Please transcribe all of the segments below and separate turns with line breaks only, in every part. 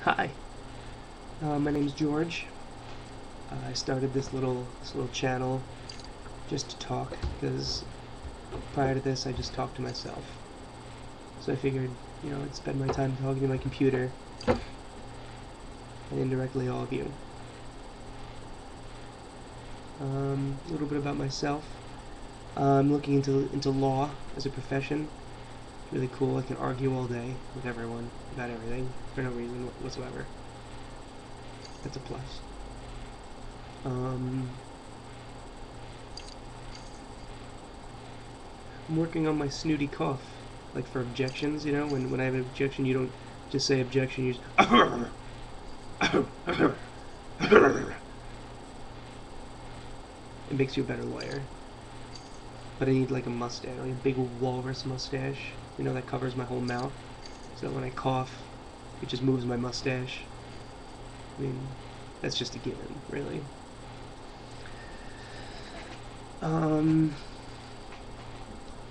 Hi, my name's George. I started this little channel just to talk because prior to this I just talked to myself. So I figured, I'd spend my time talking to my computer and indirectly all of you. A little bit about myself. I'm looking into law as a profession. It's really cool. I can argue all day with everyone about everything for no reason whatsoever. That's a plus. I'm working on my snooty cough, like for objections. When I have an objection, you don't just say objection. You just it makes you a better lawyer. But I need like a mustache, like a big walrus mustache, that covers my whole mouth, so that when I cough, it just moves my mustache. I mean, that's just a given, really. I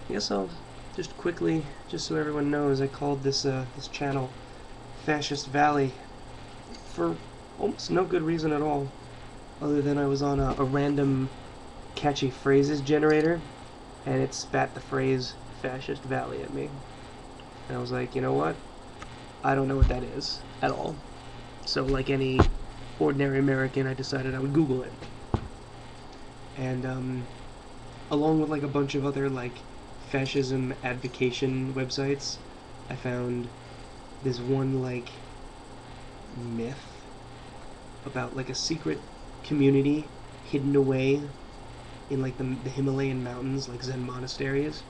guess I'll just quickly, just so everyone knows, I called this channel Fascist Valley for almost no good reason at all, other than I was on a random catchy phrases generator, and it spat the phrase Fascist Valley at me. And I was like, you know what? I don't know what that is at all. So like any ordinary American, I decided I would Google it. And along with like a bunch of other like fascism advocation websites, I found this one like myth about like a secret community hidden away in like the Himalayan mountains, like Zen monasteries,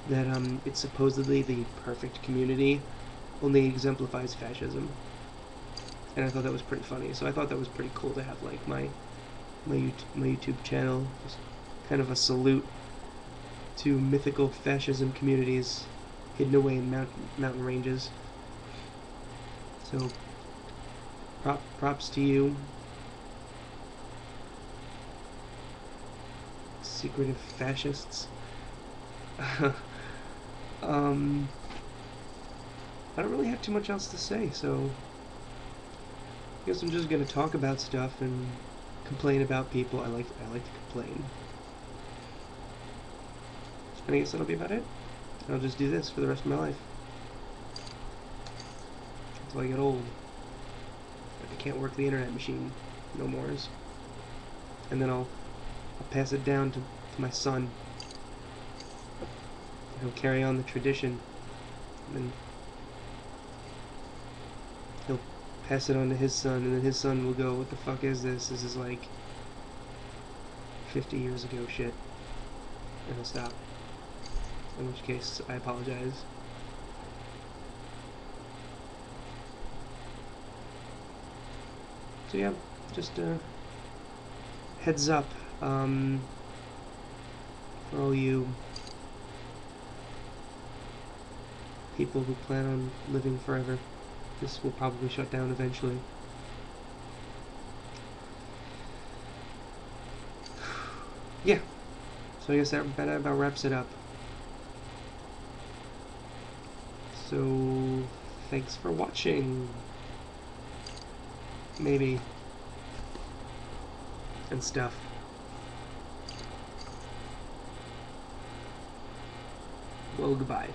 that it's supposedly the perfect community, only exemplifies fascism. And I thought that was pretty funny. So I thought that was pretty cool to have like my YouTube channel, just kind of a salute to mythical fascism communities hidden away in mountain ranges. So props to you, secretive fascists. um, I don't really have too much else to say, so I guess I'm just gonna talk about stuff and complain about people. I like to complain. And I guess that'll be about it. I'll just do this for the rest of my life until I get old. I can't work the internet machine no more. And then I'll pass it down to my son. He'll carry on the tradition, and he'll pass it on to his son, and then his son will go, what the fuck is this? This is like 50 years ago shit. And he'll stop. In which case, I apologize. So yeah, just heads up, for all you people who plan on living forever, this will probably shut down eventually. Yeah, so I guess that about wraps it up. So, thanks for watching. Maybe. And stuff. Well, goodbye.